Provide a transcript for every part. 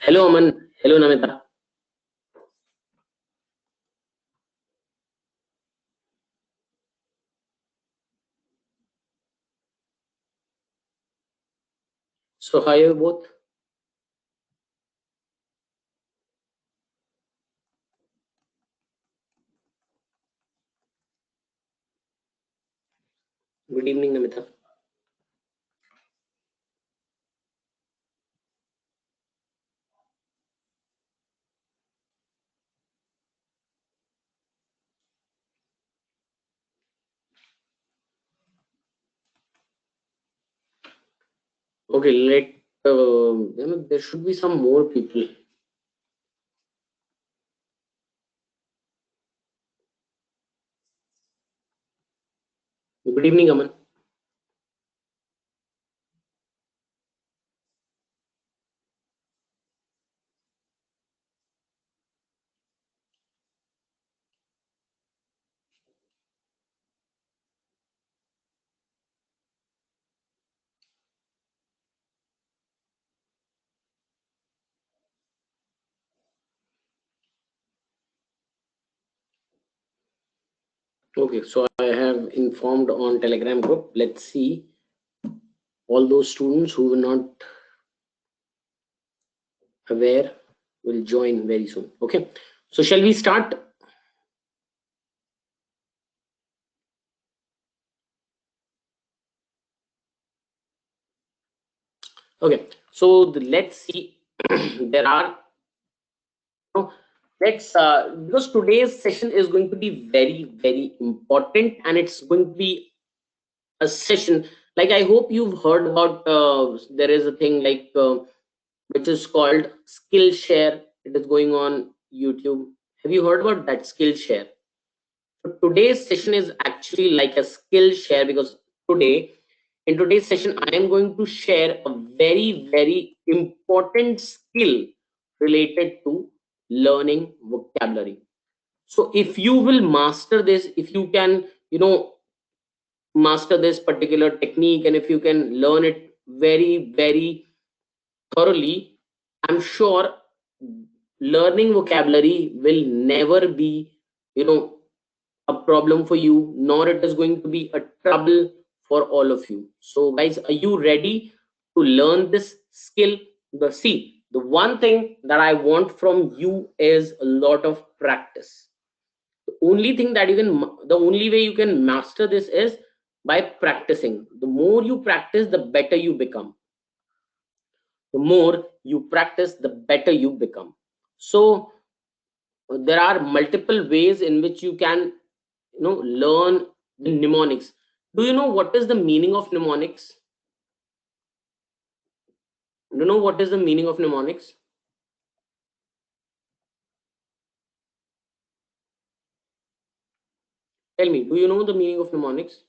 Hello, Aman. Hello, Namita. So, how are you both? Good evening, Namita. Okay, there should be some more people. Good evening, Aman. Okay, so I have informed on Telegram group. Let's see all those students who were not aware will join very soon. Okay, so shall we start? Okay, so let's see. There are let's because today's session is going to be very important, and it's going to be a session like I hope you've heard about. There is a thing like which is called skill share. It is going on YouTube. Have you heard about that skill share? So today's session is actually like a skill share, because today in today's session I am going to share a very important skill related to learning vocabulary. So if you will master this, if you can master this particular technique, and if you can learn it very thoroughly, I'm sure learning vocabulary will never be you know a problem for you, nor it is going to be a trouble for all of you. So guys, are you ready to learn this skill? The one thing that I want from you is a lot of practice. The only way you can master this is by practicing. The more you practice, the better you become. The more you practice, the better you become. So there are multiple ways in which you can learn the mnemonics. Do you know what is the meaning of mnemonics? Do you know what is the meaning of mnemonics? Tell me, do you know the meaning of mnemonics?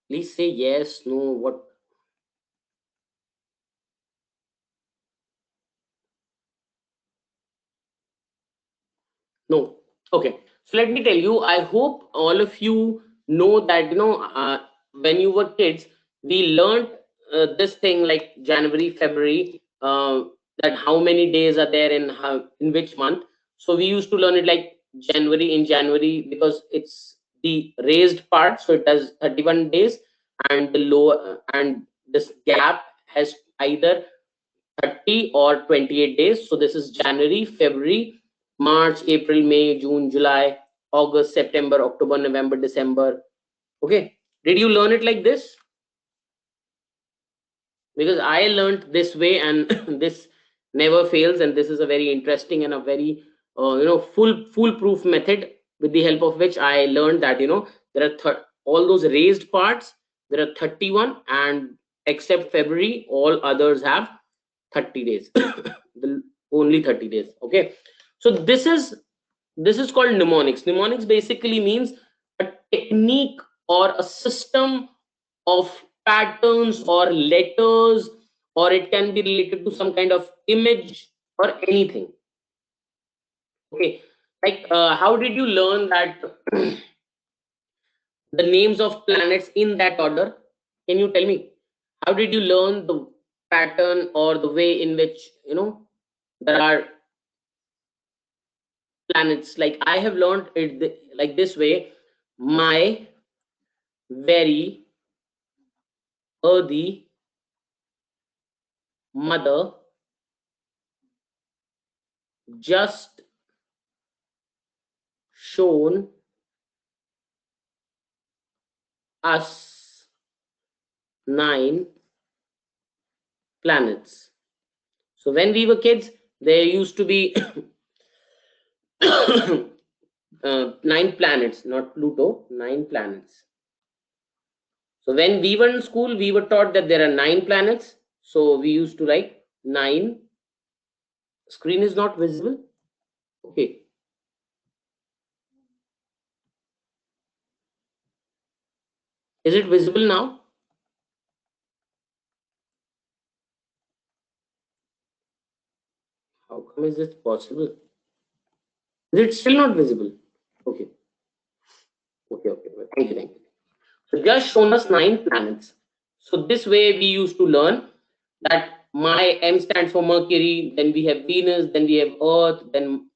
Please say yes, no, what. No. Okay. So let me tell you, I hope all of you know that, when you were kids, we learned this thing like January, February, that how many days are there in which month. So we used to learn it like January because it's the raised part. So it has 31 days, and the lower, and this gap has either 30 or 28 days. So this is January, February, March, April, May, June, July, August, September, October, November, December. Okay. Did you learn it like this? Because I learned this way, and this never fails. And this is a very interesting and a very foolproof method, with the help of which I learned that there are all those raised parts. There are 31, and except February, all others have 30 days. Only 30 days. Okay. So this is called mnemonics. Mnemonics basically means a technique or a system of patterns or letters, or it can be related to some kind of image or anything. Okay. Like, how did you learn that the names of planets in that order? Can you tell me? How did you learn the pattern or the way in which, there are planets? Like, I have learned it like this way. My very earthy mother just shown us 9 planets. So when we were kids, there used to be 9 planets, not Pluto, 9 planets. So when we were in school, we were taught that there are 9 planets. So we used to like 9. Screen is not visible. Okay. Is it visible now? How come is this possible? Is it still not visible? Okay. Okay. Thank you. Thank you. So just shown us 9 planets. So this way we used to learn that my M stands for Mercury, then we have Venus, then we have Earth, then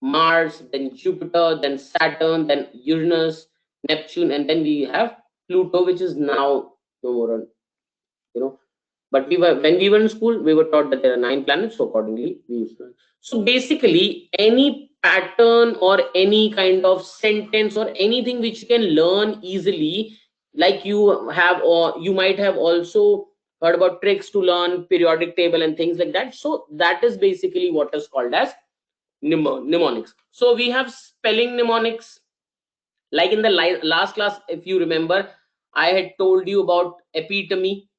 Mars, then Jupiter, then Saturn, then Uranus, Neptune, and then we have Pluto, which is now no more on, you know. But when we were in school, we were taught that there are 9 planets, so accordingly we used to. So basically, any pattern or any kind of sentence or anything which you can learn easily, like you have, or you might have also heard about tricks to learn periodic table and things like that. So that is basically what is called as mnemonics. So we have spelling mnemonics. Like in the last class, if you remember, I had told you about epitome.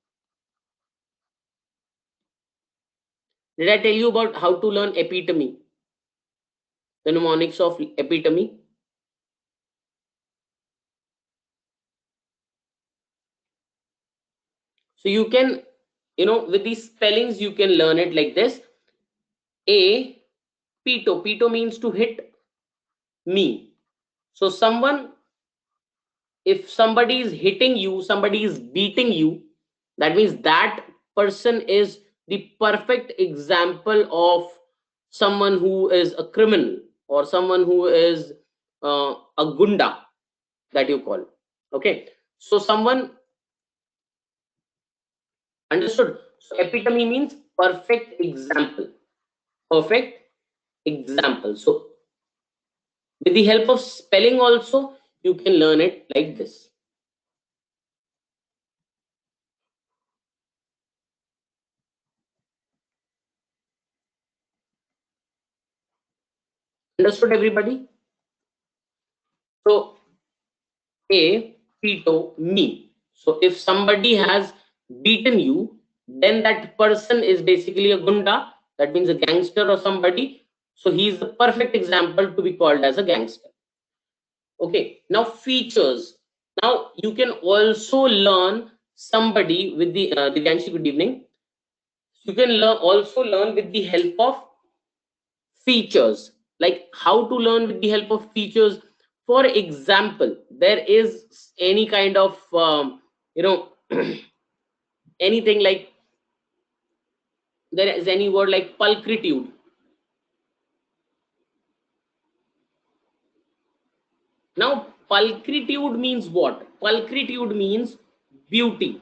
Did I tell you about how to learn epitome? The mnemonics of epitome. So you can, with these spellings, you can learn it like this. A, pito. Pito means to hit me. So if somebody is hitting you, somebody is beating you, that means that person is the perfect example of someone who is a criminal or someone who is a gunda, that you call. Okay. So someone understood. So epitome means perfect example. Perfect example. So with the help of spelling also, you can learn it like this. Understood, everybody? So A, Pito, me. So if somebody has beaten you, then that person is basically a gunda. That means a gangster or somebody. So he's the perfect example to be called as a gangster. Okay. Now features. Now you can also learn somebody with the Divyanshi, good evening. You can also learn with the help of features. Like how to learn with the help of features. For example, there is any kind of anything like, there is any word like pulchritude. Now pulchritude means what? Pulchritude means beauty.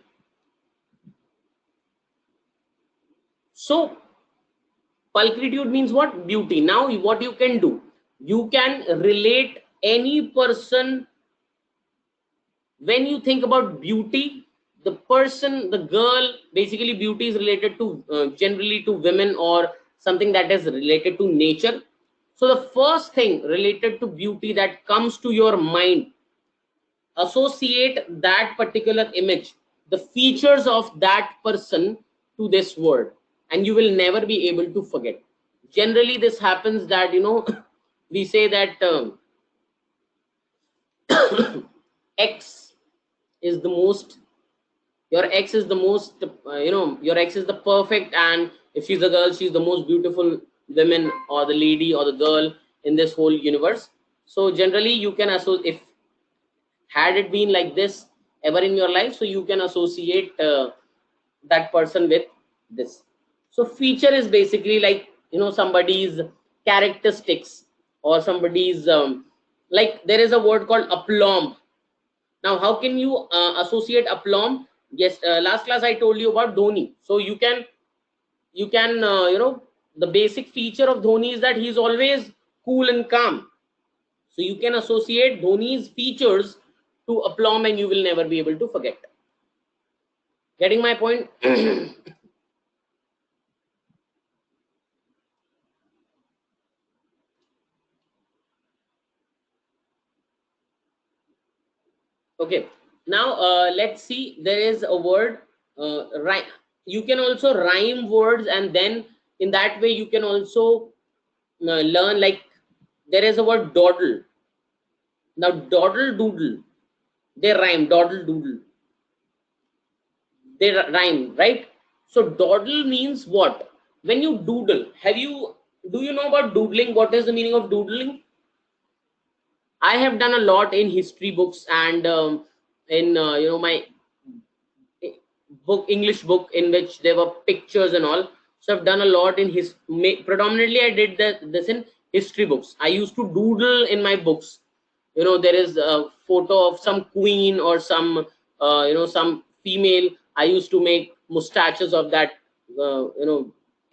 So pulchritude means what? Beauty. Now what you can do, you can relate any person. When you think about beauty, the person, the girl, basically beauty is related to generally to women or something that is related to nature. So the first thing related to beauty that comes to your mind, associate that particular image, the features of that person to this word, and you will never be able to forget. Generally this happens that we say that x is the most, your ex is the most, your ex is the perfect, and if she's a girl, she's the most beautiful woman or the lady or the girl in this whole universe. So generally you can associate, if had it been like this ever in your life, so you can associate that person with this. So feature is basically like, somebody's characteristics, or somebody's like, there is a word called aplomb. Now how can you associate aplomb? Yes, last class I told you about Dhoni. So you can the basic feature of Dhoni is that he's always cool and calm. So you can associate Dhoni's features to aplomb and you will never be able to forget. Getting my point? Okay. Now let's see. There is a word, right? You can also rhyme words, and then in that way you can also learn. Like, there is a word dawdle. Now dawdle doodle, they rhyme. Dawdle doodle, they rhyme, right? So dawdle means what? When you doodle, do you know about doodling? What is the meaning of doodling? I have done a lot in history books, and in my book, English book, in which there were pictures and all. So I've done a lot in his, predominantly I did this in history books. I used to doodle in my books. There is a photo of some queen or some some female. I used to make mustaches of that,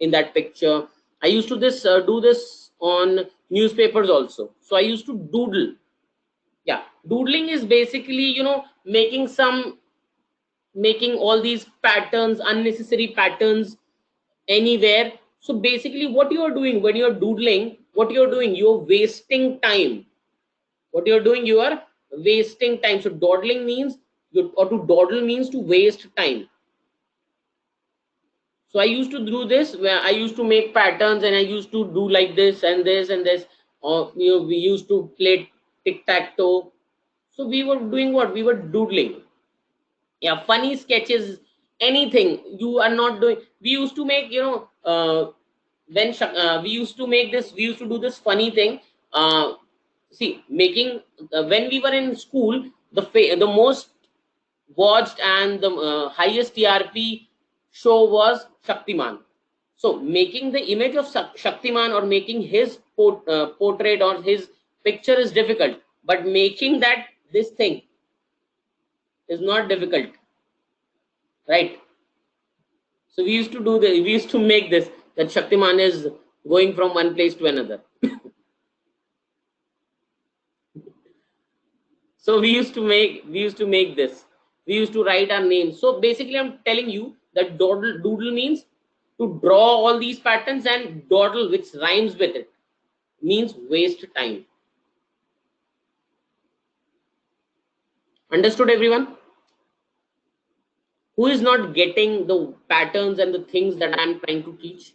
in that picture. I used to do this on newspapers also. So I used to doodle. Yeah, doodling is basically, making all these patterns, unnecessary patterns, anywhere. So basically what you are doing when you are doodling, what you're doing, you're wasting time. What you're doing, you are wasting time. So dawdling means, or to dawdle means to waste time. So I used to do this, where I used to make patterns, and I used to do like this and this and this, or we used to play tic tac toe. So we were doing what? We were doodling. Yeah, funny sketches, anything. You are not doing, we used to make, we used to make this, we used to do this funny thing. See, making, when we were in school, the most watched and the highest TRP show was Shaktiman. So making the image of Shaktiman, or making his portrait or his picture is difficult, but making that, this thing, is not difficult, right? So we used to do this, we used to make this, that Shaktiman is going from one place to another. So we used to make this. We used to write our names. So basically I'm telling you that doodle means to draw all these patterns, and dawdle, which rhymes with it, means waste time. Understood, everyone? Who is not getting the patterns and the things that I'm trying to teach?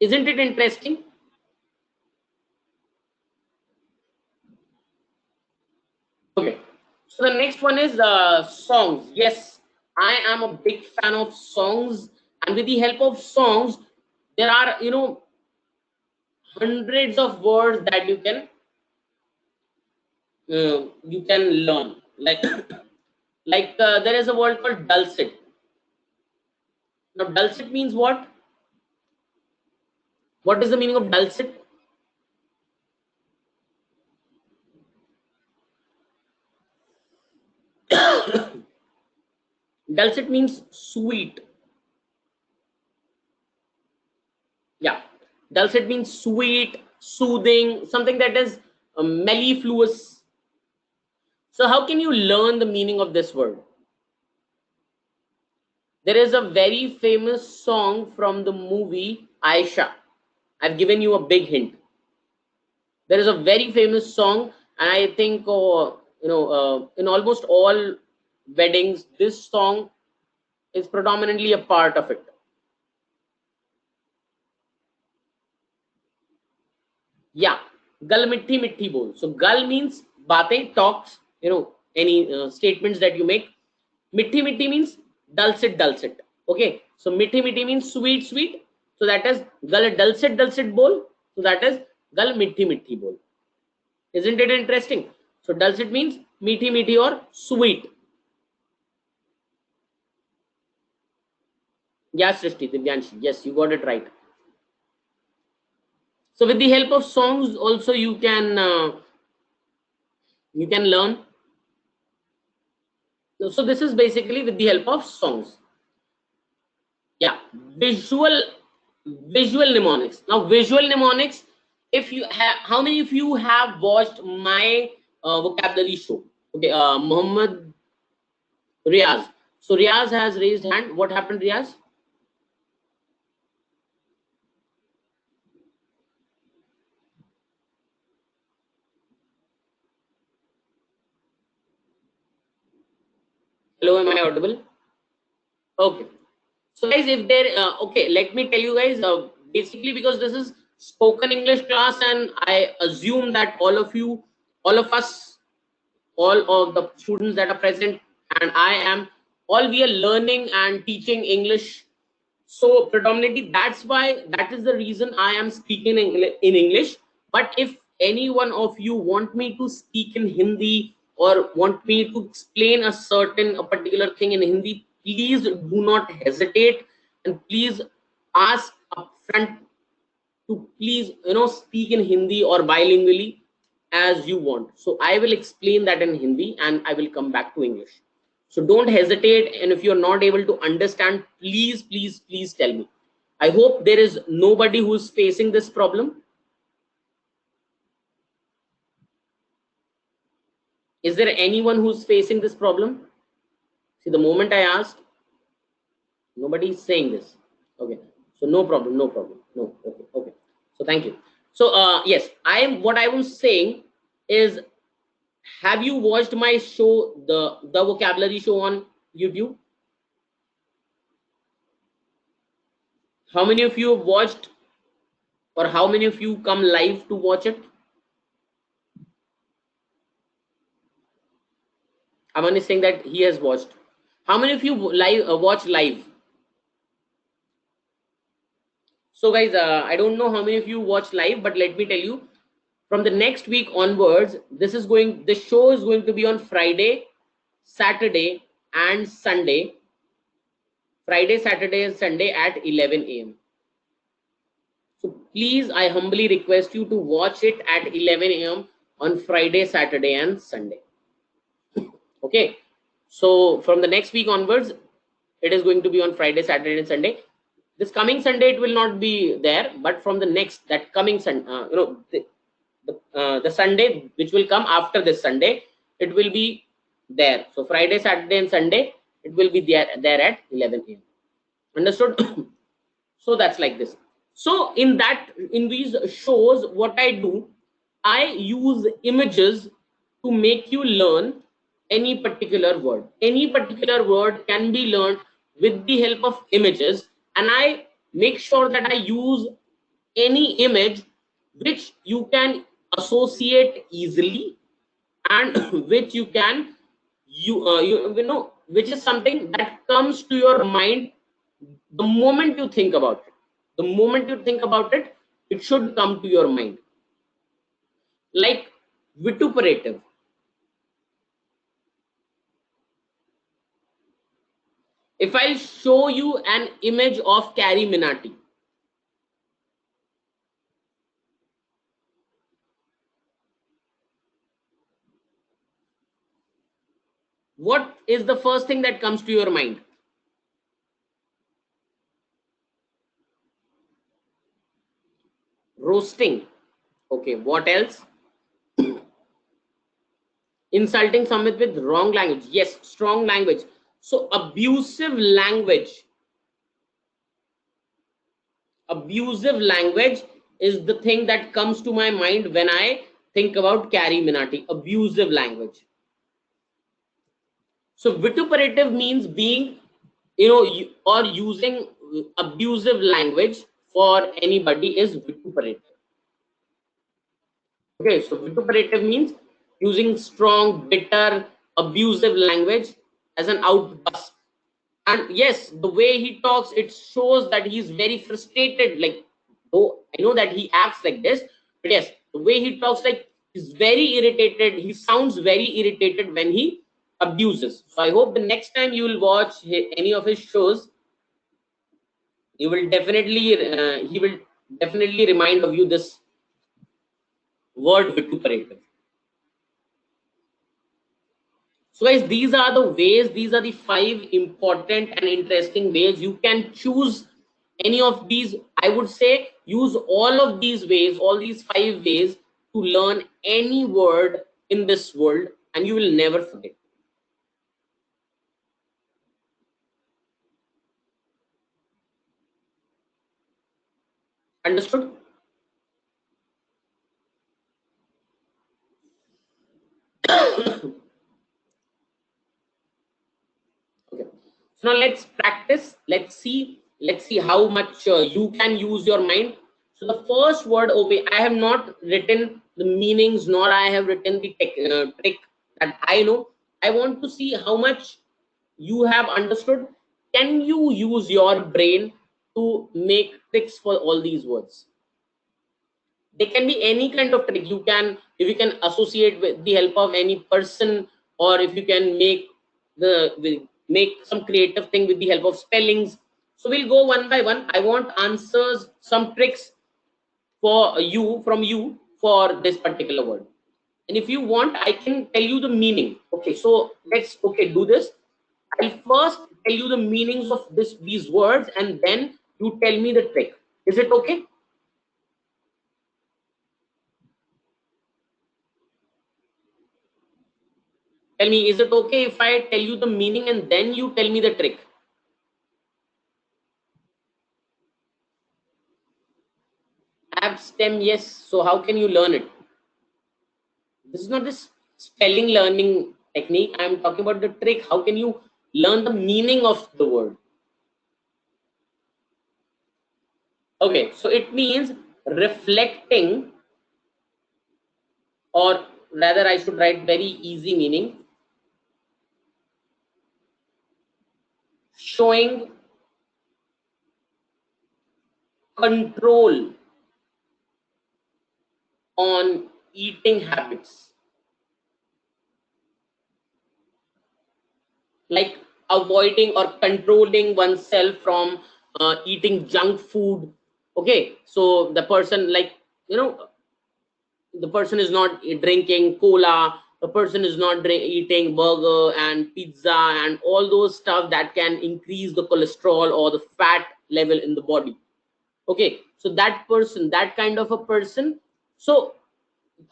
Isn't it interesting? Okay. So the next one is songs. Yes, I am a big fan of songs, and with the help of songs, there are, hundreds of words that you can learn. Like there is a word called dulcet. Now dulcet means what? What is the meaning of dulcet? Dulcet means sweet. Yeah, dulcet means sweet, soothing, something that is mellifluous. So how can you learn the meaning of this word? There is a very famous song from the movie Aisha. I've given you a big hint. There is a very famous song, and I think in almost all weddings, this song is predominantly a part of it. Yeah, gal mithi mithi bol. So gal means baatein, talks, any statements that you make. Mithi mithi means dulcet, dulcet. Okay, so mithi mithi means sweet, sweet. So that is gal dulcet bol. So that is gal mithi bol. Isn't it interesting? So dulcet means meaty or sweet. Yes, Srishti, Divyanshi. Yes, you got it right. So with the help of songs, also you can learn. So this is basically with the help of songs. Yeah, visual mnemonics. Now visual mnemonics. If you have, how many of you have watched my vocabulary show? Okay, Muhammad Riaz. So Riaz has raised hand. What happened, Riaz? Hello, am I audible? Okay. So guys, if there, okay, let me tell you guys, basically because this is spoken English class, and I assume that all of us, all of the students that are present, and I am, all we are learning and teaching English. So predominantly, that is the reason I am speaking in English. But if any one of you want me to speak in Hindi, or want me to explain a particular thing in Hindi, please do not hesitate, and please ask upfront to please speak in Hindi or bilingually as you want. So I will explain that in Hindi and I will come back to English. So don't hesitate, and if you're not able to understand, please tell me. I hope there is nobody who's facing this problem. Is there anyone who's facing this problem? See, the moment I asked, nobody is saying this. Okay, so no problem, no. Okay. So thank you. So yes, what I was saying is, have you watched my show, the vocabulary show on YouTube? How many of you have watched, or how many of you come live to watch it? Aman is saying that he has watched. How many of you watch live? So guys, I don't know how many of you watch live, but let me tell you, from the next week onwards, this show is going to be on Friday, Saturday, and Sunday. Friday, Saturday, and Sunday at 11 a.m. So please, I humbly request you to watch it at 11 a.m. on Friday, Saturday, and Sunday. Okay. So from the next week onwards, it is going to be on Friday, Saturday, and Sunday. This coming Sunday, it will not be there, but from the next, that coming Sunday, the Sunday which will come after this Sunday, it will be there. So Friday, Saturday, and Sunday, it will be there at 11 a.m. Understood? So that's like this. So in these shows, what I do, I use images to make you learn any particular word. Any particular word can be learned with the help of images, and I make sure that I use any image which you can associate easily, and which you can which is something that comes to your mind the moment you think about it. The moment you think about it, it should come to your mind. Like vituperative. If I show you an image of Carrie Minati, what is the first thing that comes to your mind? Roasting. Okay, what else? Insulting someone with wrong language. Yes, strong language. So abusive language. Abusive language is the thing that comes to my mind when I think about Carrie Minati. Abusive language. So vituperative means being, or using abusive language for anybody is vituperative. Okay, so vituperative means using strong, bitter, abusive language as an outburst. And yes, the way he talks, it shows that he's very frustrated. Like, though I know that he acts like this, but yes, the way he talks, like he's very irritated. He sounds very irritated when he abuses. So I hope the next time you will watch any of his shows, you will definitely he will definitely remind of you this word vituperative. So guys, these are the ways, these are the 5 important and interesting ways. You can choose any of these. I would say use all of these ways, all these 5 ways to learn any word in this world, and you will never forget. Understood? Okay. So now let's practice. Let's see how much you can use your mind. So the first word, obey. I have not written the meanings, nor I have written the trick that I know. I want to see how much you have understood. Can you use your brain to make tricks for all these words? They can be any kind of trick. You can, if you can associate with the help of any person, or if you can make make some creative thing with the help of spellings. So we'll go one by one. I want answers, some tricks for you, from you, for this particular word. And if you want, I can tell you the meaning. Okay, so let's do this. I'll first tell you the meanings of these words, and then you tell me the trick. Is it okay? Tell me, is it okay if I tell you the meaning and then you tell me the trick? Abstem, yes. So how can you learn it? This is not this spelling learning technique. I'm talking about the trick. How can you learn the meaning of the word? Okay, so it means reflecting, or rather I should write very easy meaning, showing control on eating habits, like avoiding or controlling oneself from eating junk food. Okay, so the person, like, you know, the person is not drinking cola, the person is not eating burger and pizza and all those stuff that can increase the cholesterol or the fat level in the body. Okay, so that person, that kind of a person. So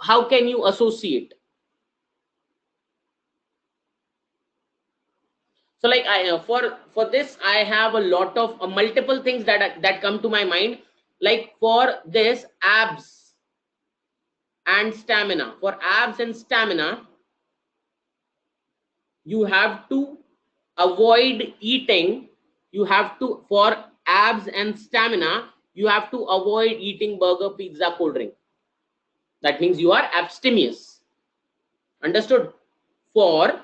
how can you associate? So like I for this I have a lot of multiple things that come to my mind. Like for this, abs and stamina. For abs and stamina, you have to avoid eating. You have to, for abs and stamina, you have to avoid eating burger, pizza, cold drink. That means you are abstemious. Understood? For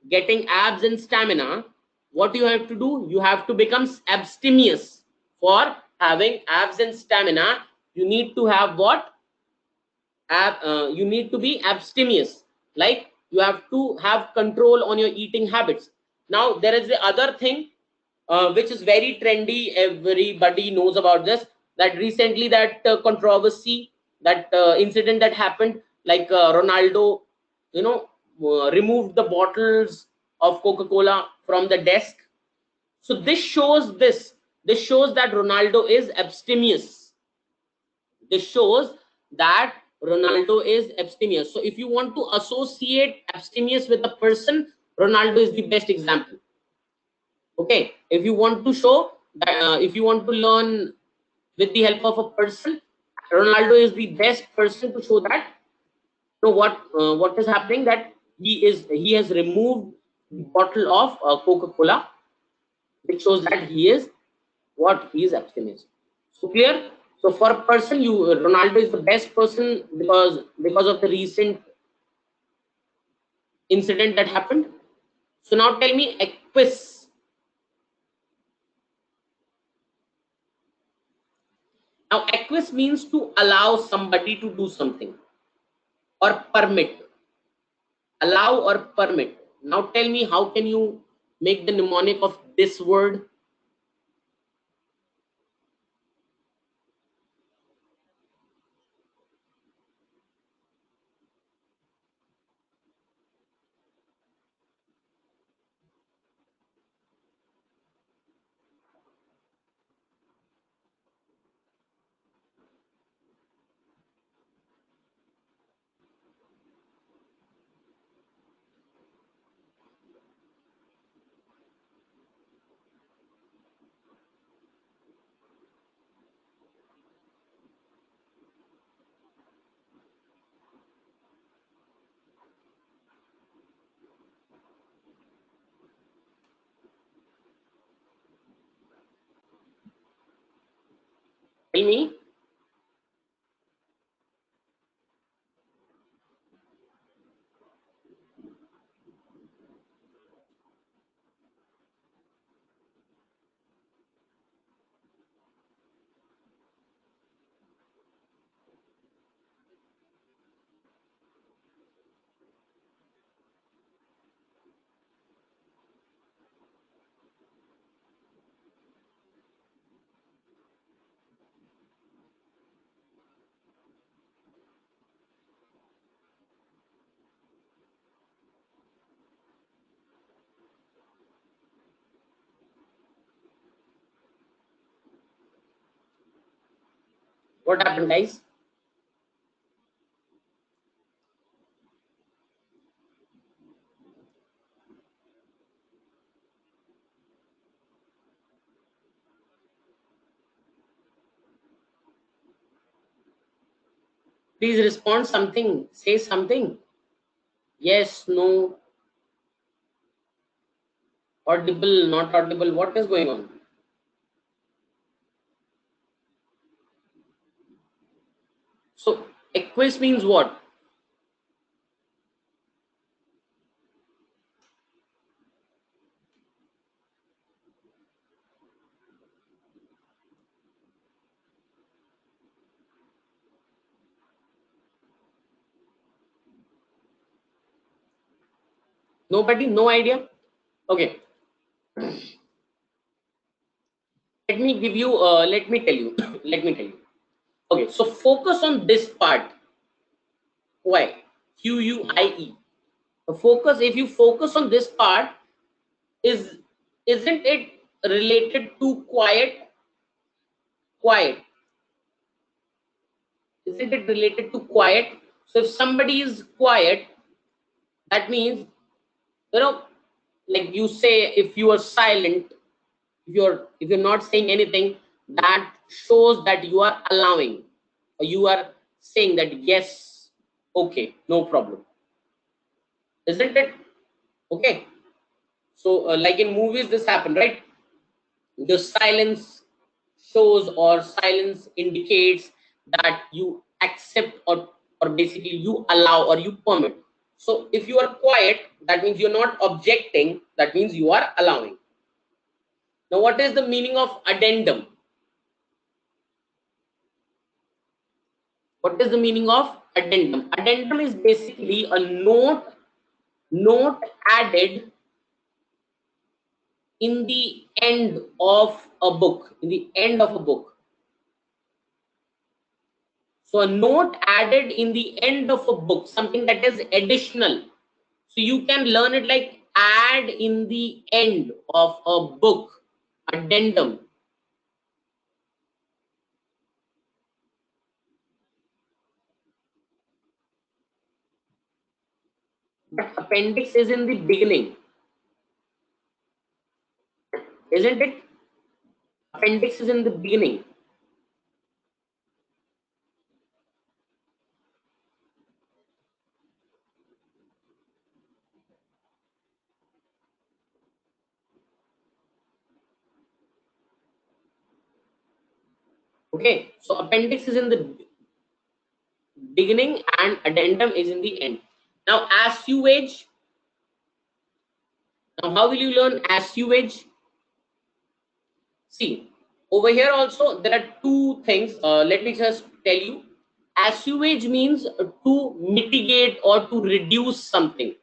getting abs and stamina, what you have to do? You have to become abstemious. For having abs and stamina, you need to have what? You need to be abstemious. Like you have to have control on your eating habits. Now there is the other thing which is very trendy. Everybody knows about this. That recently, that controversy, that incident that happened, like Ronaldo, you know, removed the bottles of Coca-Cola from the desk. So this shows this. This shows that Ronaldo is abstemious. This shows that Ronaldo is abstemious. So if you want to associate abstemious with a person, Ronaldo is the best example. Okay, if you want to show that, if you want to learn with the help of a person, Ronaldo is the best person to show that. So what is happening, that he has removed the bottle of Coca-Cola, which shows that he is abstemious. So clear. So for a person, Ronaldo is the best person because of the recent incident that happened. So now tell me, equus. Now, acquiesce means to allow somebody to do something or permit. Allow or permit. Now, tell me, how can you make the mnemonic of this word? Tell me. What happened, guys? Please respond something. Say something. Yes, no, audible, not audible. What is going on? So, acquiesce means what? Nobody? No idea? Okay. Let me tell you. Let me tell you. Okay, so focus on this part. Why? QUIE. The focus, if you focus on this part, is isn't it related to quiet? Quiet. Isn't it related to quiet? So if somebody is quiet, that means, you know, like you say, if you are silent, if you're not saying anything, that shows that you are allowing, or you are saying that yes, okay, no problem, isn't it? Okay. So like in movies this happen, right? The silence shows, or silence indicates that you accept, or basically you allow or you permit. So if you are quiet, that means you're not objecting, that means you are allowing. Now, what is the meaning of addendum? What is the meaning of addendum? Addendum is basically a note added in the end of a book. In the end of a book. So a note added in the end of a book, something that is additional. So you can learn it like add in the end of a book, addendum. But appendix is in the beginning, isn't it? Appendix is in the beginning. Okay, so appendix is in the beginning and addendum is in the end. Now, as you age, now how will you learn as you age? See, Over here also there are two things. Let me just tell you. Assuage means to mitigate or to reduce something.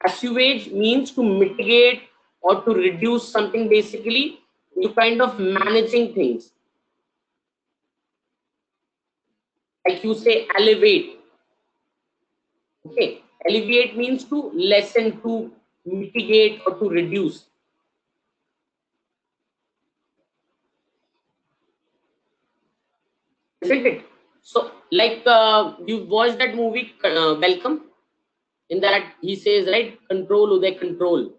Assuage means to mitigate or to reduce something. Basically, you kind of managing things. Like you say, elevate. Okay, alleviate means to lessen, to mitigate, or to reduce, isn't it? So, like you watched that movie, Welcome. In that, he says, right, control, Uday, control.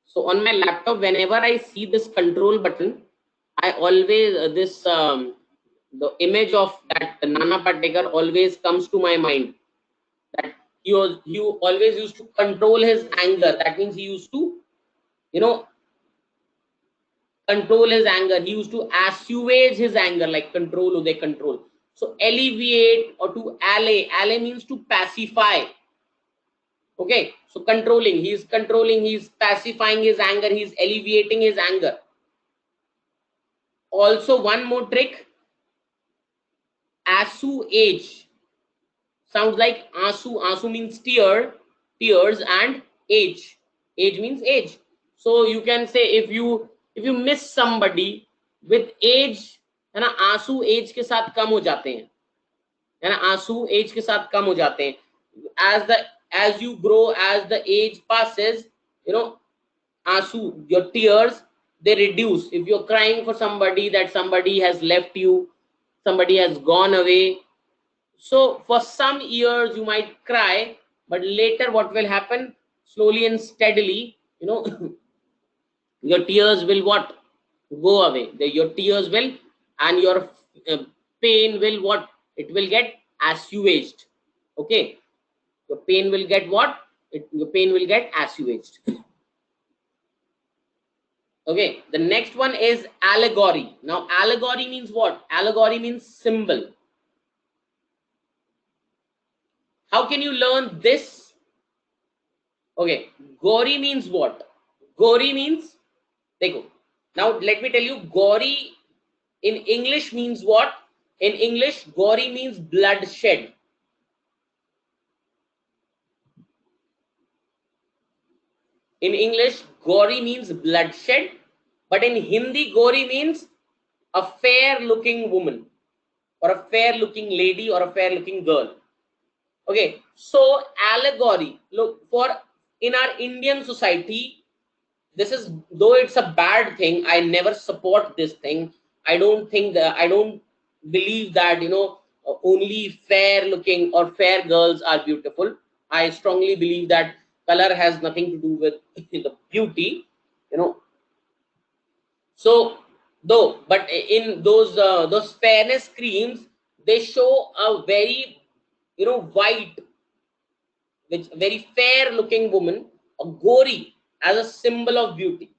So, on my laptop, whenever I see this control button, I always this the image of that Nana Patekar always comes to my mind. That he always used to control his anger. That means he used to, you know, control his anger. He used to assuage his anger, like control, they control. So alleviate or to allay. Allay means to pacify. Okay, so controlling. He's controlling. He's pacifying his anger. He's alleviating his anger. Also, one more trick. Assuage sounds like asu. Asu means tears, and age. Age means age. So you can say if you miss somebody with age, है ना, आंसू as के साथ कम हो जाते हैं, है ना, आंसू एज के साथ कम हो जाते हैं. As you grow, as the age passes, you know, आंसू, your tears, they reduce. If you're crying for somebody, that somebody has left you, somebody has gone away, so for some years you might cry, but later what will happen? Slowly and steadily, you know, your tears will what? Go away. Your tears will, and your pain will what? It will get assuaged. Okay. Your pain will get what? Your pain will get assuaged. Okay. The next one is allegory. Now, allegory means what? Allegory means symbol. How can you learn this? Okay, gory means what? Gory means, देखो. Now let me tell you, gory in English means what? In English, gory means bloodshed. In English, gory means bloodshed, but in Hindi, gory means a fair-looking woman, or a fair-looking lady, or a fair-looking girl. Okay, so allegory. Look, for in our Indian society, this is, though it's a bad thing, I never support this thing. I don't think that, I don't believe that, you know, only fair looking or fair girls are beautiful. I strongly believe that color has nothing to do with the beauty, you know. So though, but in those fairness creams, they show a very, you know, white, which very fair looking woman, a gory, as a symbol of beauty.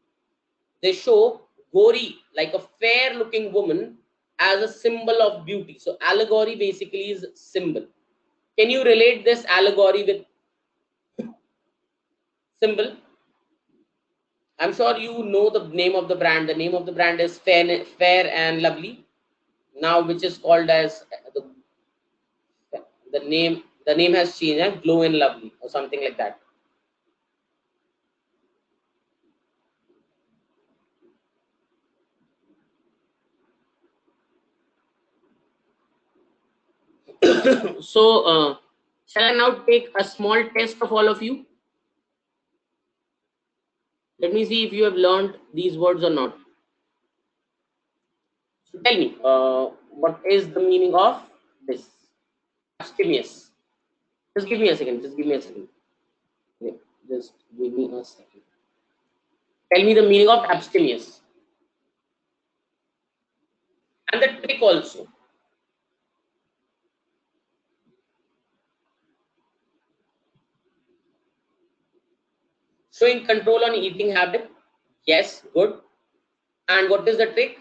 They show gory, like a fair looking woman, as a symbol of beauty. So allegory basically is symbol. Can you relate this allegory with symbol? I'm sure you know the name of the brand. The name of the brand is Fair and Lovely, now which is called as the name has changed, Glow and Lovely or something like that. So shall I now take a small test of all of you? Let me see if you have learned these words or not. So tell me, what is the meaning of this? Abstemious. Just give me a second. Just give me a second. Wait, just give me a second. Tell me the meaning of abstemious. And the trick also. Showing control on eating habit. Yes, good. And what is the trick?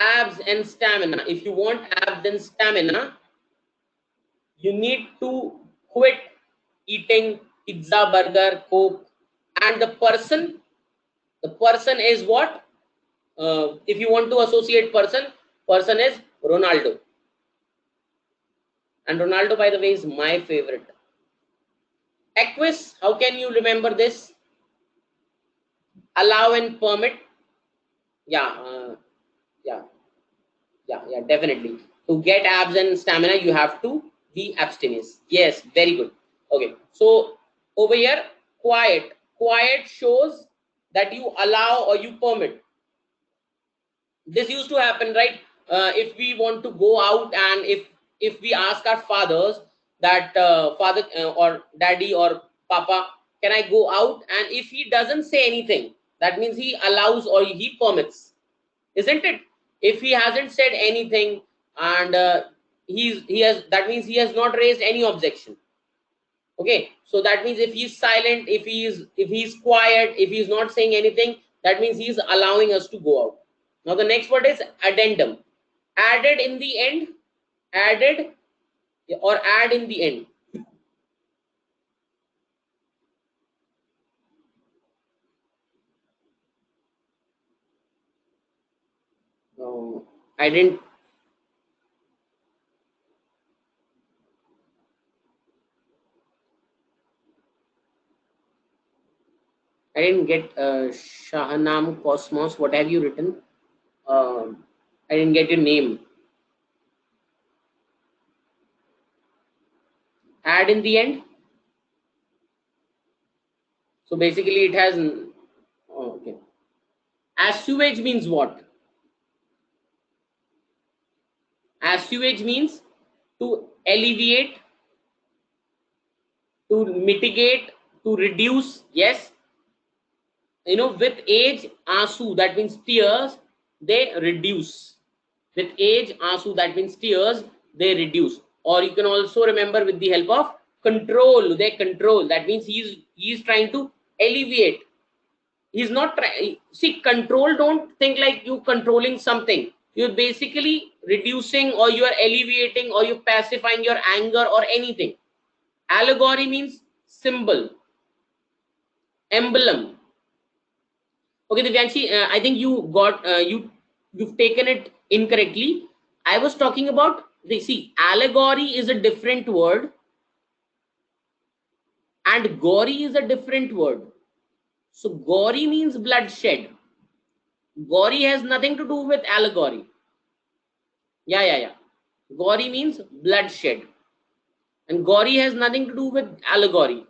Abs and stamina. If you want abs and stamina, you need to quit eating pizza, burger, coke. And the person The person is what? If you want to associate person is Ronaldo. And Ronaldo, by the way, is my favorite. Acquis, how can you remember this? Allow and permit. Yeah, yeah, yeah, definitely. To get abs and stamina, you have to be abstemious. Yes, very good. Okay, so over here, quiet. Quiet shows that you allow or you permit. This used to happen, right? If we want to go out, and if we ask our fathers that father or daddy or papa, can I go out? And if he doesn't say anything, that means he allows or he permits, isn't it? If he hasn't said anything, and he has, that means he has not raised any objection. Okay, so that means if he's silent, if he's quiet, if he's not saying anything, that means he's allowing us to go out. Now the next word is addendum. Added in the end, added or add in the end. No, I didn't get Shahnam Cosmos. What have you written? I didn't get your name. Add in the end. So basically, it has. Oh, okay. Assuage means what? Assuage means to alleviate, to mitigate, to reduce. Yes, with age, asu, that means tears, they reduce. With age, asu, that means tears, they reduce. Or you can also remember with the help of control, they control, that means he's trying to alleviate. He's not trying. See, control, don't think like you controlling something. You're basically reducing, or you are alleviating, or you're pacifying your anger or anything. Allegory means symbol, emblem. Okay, Divyanshi, I think you've taken it incorrectly. I was talking about allegory is a different word, and gory is a different word. So gory means bloodshed. Gory has nothing to do with allegory. Yeah. Gory means bloodshed, and gory has nothing to do with allegory.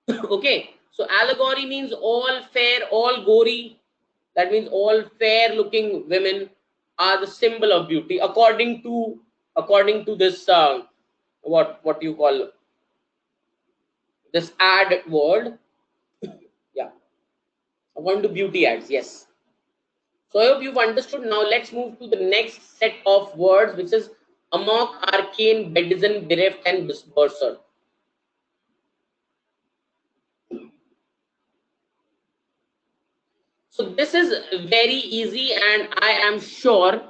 Okay, so allegory means all fair, all gory. That means all fair looking women are the symbol of beauty according to this what you call this ad word. Yeah, according to beauty ads. Yes. So I hope you've understood. Now let's move to the next set of words, which is amok, arcane, bedizen, bereft, and disperser. So this is very easy, and I am sure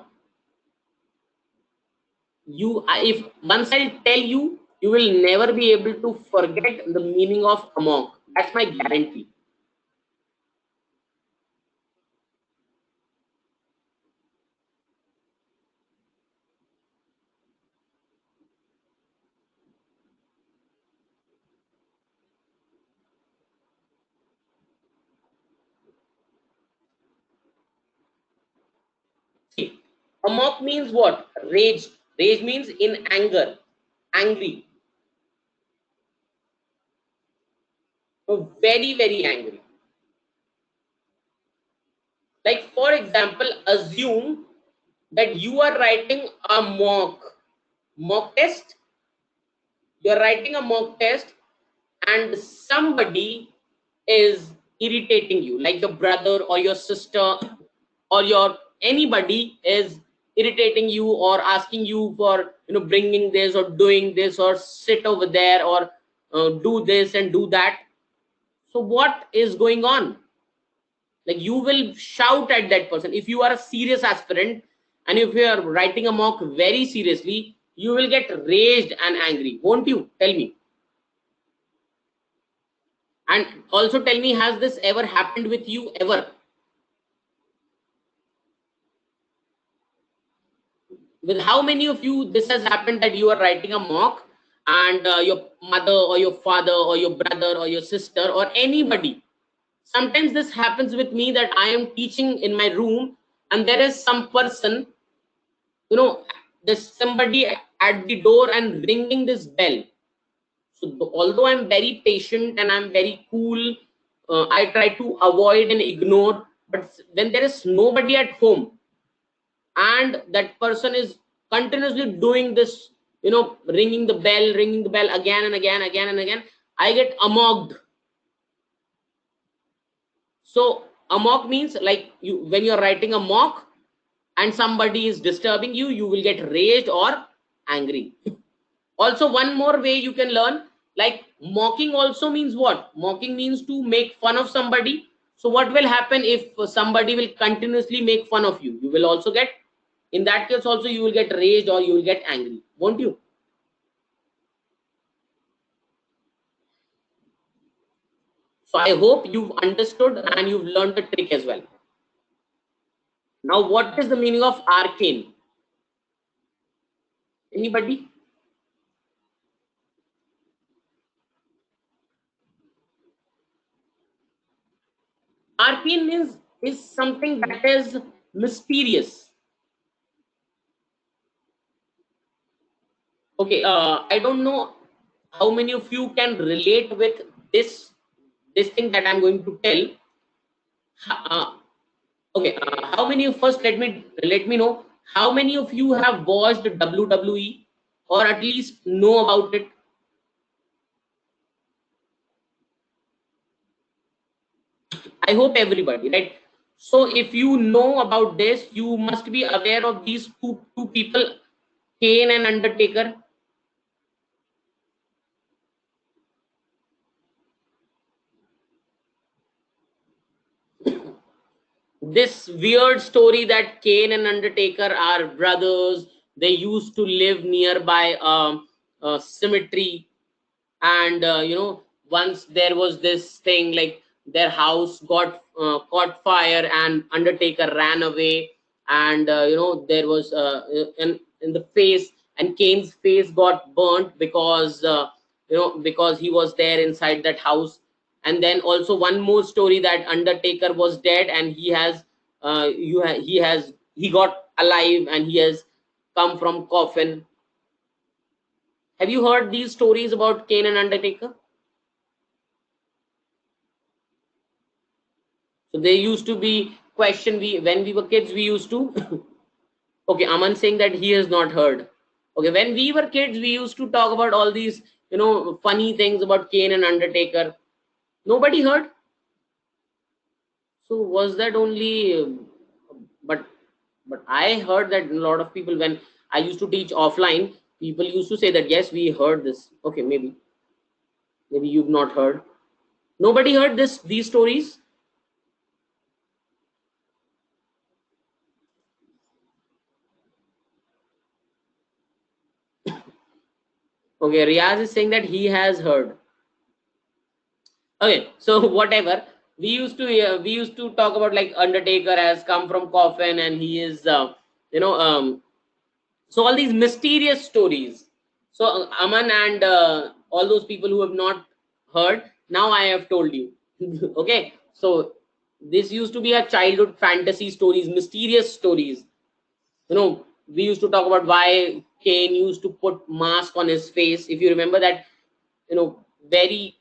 if once I tell you, you will never be able to forget the meaning of amok. That's my guarantee. See, amok means what? Rage. Rage means in anger, angry. So very, very angry. Like, for example, assume that you are writing a mock test. You're writing a mock test, and somebody is irritating you, like your brother or your sister, or your anybody is irritating you, or asking you for bringing this or doing this, or sit over there, or do this and do that. So what is going on? Like, you will shout at that person. If you are a serious aspirant, and if you are writing a mock very seriously, you will get raged and angry, won't you? Tell me. And also tell me, has this ever happened with you ever? With how many of you this has happened, that you are writing a mock, and your mother or your father or your brother or your sister or anybody, sometimes this happens with me, that I am teaching in my room and there is some person, you know, there's somebody at the door and ringing this bell. So although I'm very patient and I'm very cool, I try to avoid and ignore. But when there is nobody at home and that person is continuously doing this, ringing the bell again and again, again and again, I get amoked. So amok means, like, you, when you're writing a mock and somebody is disturbing you, you will get raged or angry. Also, one more way you can learn, like mocking also means what? Mocking means to make fun of somebody. So what will happen if somebody will continuously make fun of you? You will also get, in that case also, you will get raged or you will get angry, won't you? So I hope you've understood and you've learned the trick as well. Now, what is the meaning of arcane? Anybody? Arcane means is something that is mysterious. Okay, I don't know how many of you can relate with this thing that I'm going to tell. Uh, okay, how many of, first let me know, how many of you have watched WWE or at least know about it? I hope everybody, right? So if you know about this, you must be aware of these two people, Kane and Undertaker. This weird story that Kane and Undertaker are brothers. They used to live nearby a cemetery, and once there was this thing, like their house got caught fire, and Undertaker ran away, and there was in the face, and Kane's face got burnt because because he was there inside that house. And then also one more story, that Undertaker was dead and he got alive and he has come from coffin. Have you heard these stories about Kane and Undertaker? So they used to be question, we when we were kids we used to okay, Aman saying that he has not heard. Okay, when we were kids we used to talk about all these funny things about Kane and Undertaker. Nobody heard. So was that only but I heard that a lot of people, when I used to teach offline, people used to say that yes, we heard this. Okay, maybe you've not heard. Nobody heard these stories. Okay, Riaz is saying that he has heard. Okay, so whatever, we used to talk about, like, Undertaker has come from coffin and he is you know so all these mysterious stories. So Aman and all those people who have not heard, now I have told you. Okay, so this used to be a childhood fantasy stories, mysterious stories. We used to talk about why Kane used to put mask on his face. If you remember that, very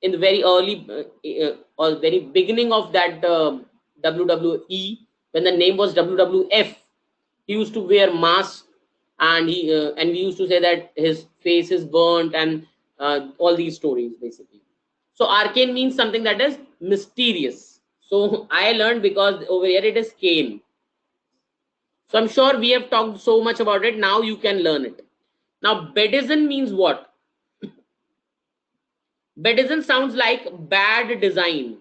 in the very early or very beginning of that WWE, when the name was WWF, he used to wear mask, and we used to say that his face is burnt, and all these stories basically. So arcane means something that is mysterious. So I learned, because over here it is Kane. So I'm sure we have talked so much about it. Now you can learn it. Now bedizen means what? Bedizen sounds like bad design.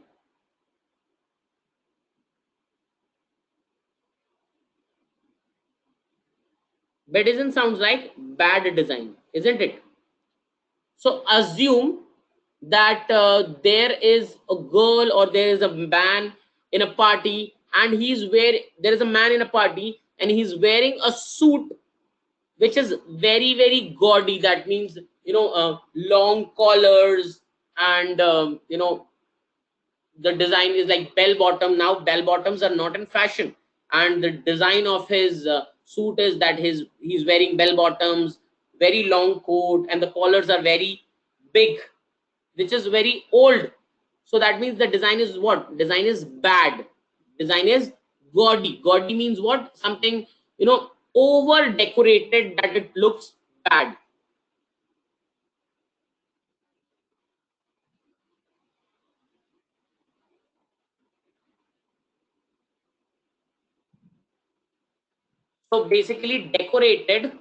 Bedizen sounds like bad design, isn't it? So assume that there is a girl or there is a man in a party, and there is a man in a party and he's wearing a suit which is very very gaudy. That means, long collars, and the design is like bell bottom. Now bell bottoms are not in fashion, and the design of his suit is that he's wearing bell bottoms, very long coat, and the collars are very big, which is very old. So that means the design is what? Design is bad. Design is gaudy. Gaudy means what? Something, over decorated, that it looks bad. So basically decorated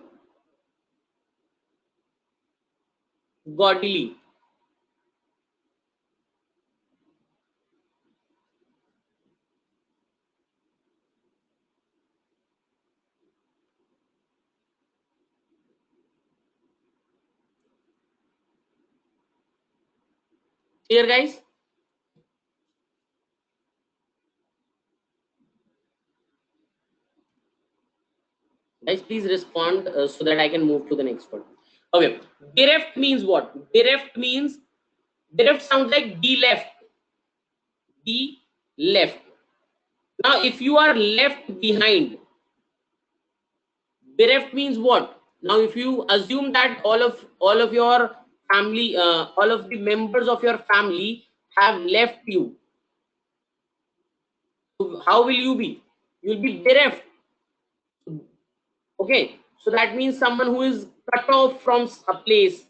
gaudily. Clear, guys? Guys, please respond so that I can move to the next one. Okay. Bereft means what? Bereft sounds like be left. Be left. Now, if you are left behind, bereft means what? Now, if you assume that all of your family, all of the members of your family have left you, so how will you be? You'll be bereft. Okay, so that means someone who is cut off from a place,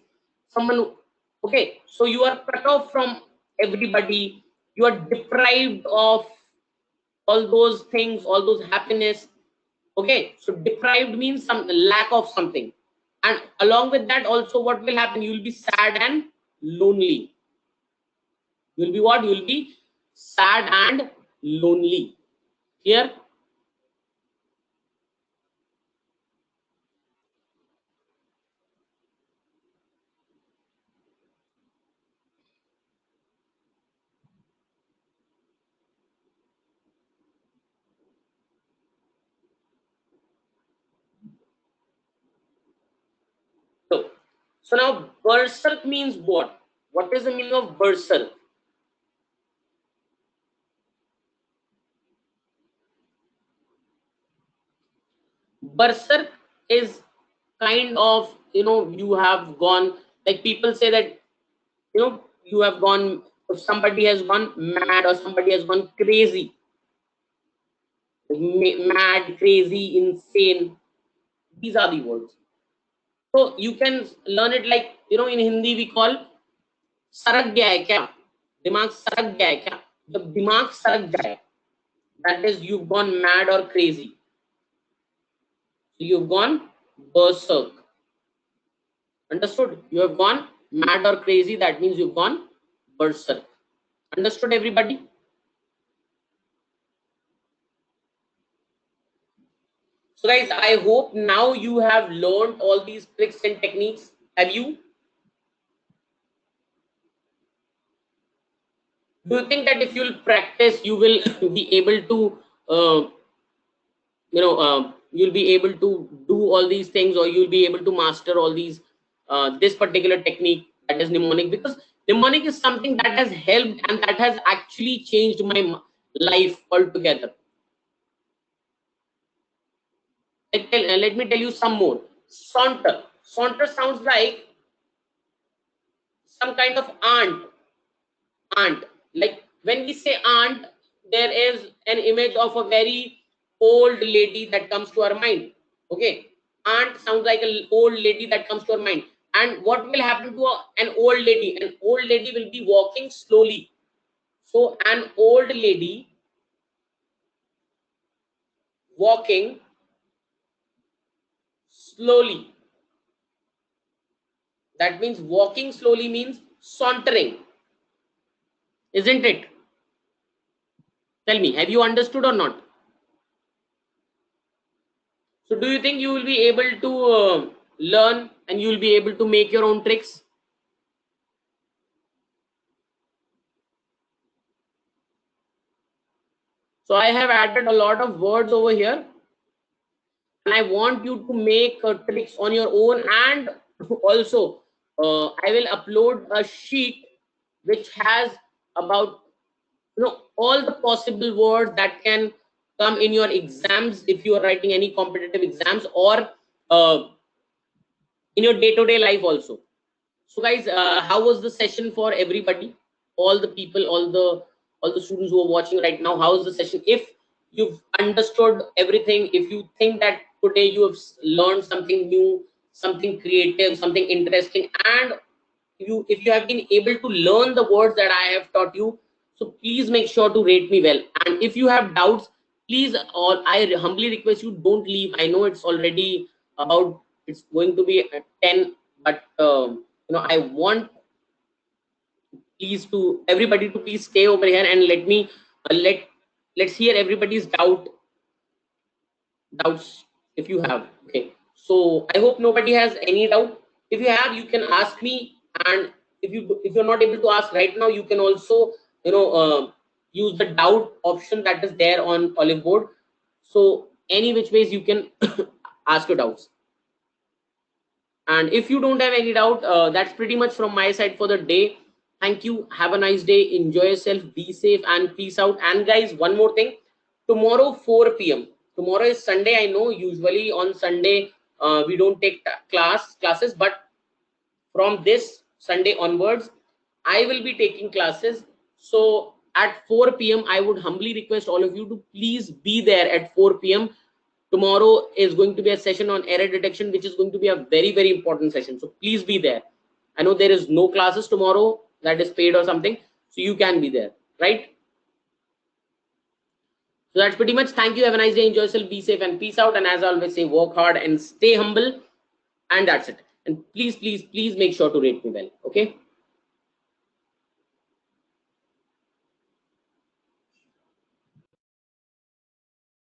okay, so you are cut off from everybody, you are deprived of all those things, all those happiness. Okay, so deprived means some lack of something, and along with that also what will happen? You will be sad and lonely. You'll be what? You'll be sad and lonely. Here. So now berserk means what? What is the meaning of berserk? Berserk is kind of, you have gone, like people say that, you have gone, if somebody has gone mad or somebody has gone crazy, mad, crazy, insane. These are the words. So you can learn it like, in Hindi we call सरक गया है क्या, दिमाग सरक गया है क्या, जब दिमाग सरक जाए, that is you've gone mad or crazy. So you've gone berserk. Understood? You have gone mad or crazy, that means you've gone berserk. Understood, everybody? So guys, I hope now you have learned all these tricks and techniques. Have you? Do you think that if you'll practice, you will be able to, you'll be able to do all these things, or you'll be able to master all these, this particular technique, that is mnemonic? Because mnemonic is something that has helped and that has actually changed my life altogether. Let me tell you some more. Saunter. Saunter sounds like some kind of aunt. Aunt. Like when we say aunt, there is an image of a very old lady that comes to our mind. Okay. Aunt sounds like an old lady that comes to our mind. And what will happen to an old lady? An old lady will be walking slowly. So an old lady walking slowly. That means walking slowly means sauntering, isn't it? Tell me, have you understood or not? So do you think you will be able to learn and you will be able to make your own tricks? So I have added a lot of words over here, and I want you to make tricks on your own. And also, I will upload a sheet which has about all the possible words that can come in your exams if you are writing any competitive exams, or uh, in your day-to-day life also. So guys, how was the session for everybody? All the people, all the students who are watching right now, how is the session? If you've understood everything, if you think that today you have learned something new, something creative, something interesting, and if you have been able to learn the words that I have taught you, so please make sure to rate me well. And if you have doubts, please, or I humbly request you, don't leave. I know it's already about, it's going to be at 10, but I want please to everybody to please stay over here and let me let's hear everybody's doubts if you have. Okay, so I hope nobody has any doubt. If you have, you can ask me. And if you're not able to ask right now, you can also use the doubt option that is there on olive board. So any which ways you can ask your doubts. And if you don't have any doubt, that's pretty much from my side for the day. Thank you. Have a nice day. Enjoy yourself. Be safe and peace out. And guys, one more thing. Tomorrow, 4 p.m. Tomorrow is Sunday. I know usually on Sunday we don't take classes, but from this Sunday onwards, I will be taking classes. So at 4 p.m., I would humbly request all of you to please be there at 4 p.m. Tomorrow is going to be a session on error detection, which is going to be a very, very important session. So please be there. I know there is no classes tomorrow that is paid or something, so you can be there, right? So that's pretty much. Thank you. Have a nice day. Enjoy yourself. Be safe and peace out. And as I always say, work hard and stay humble. And that's it. And please, please, please make sure to rate me well. Okay.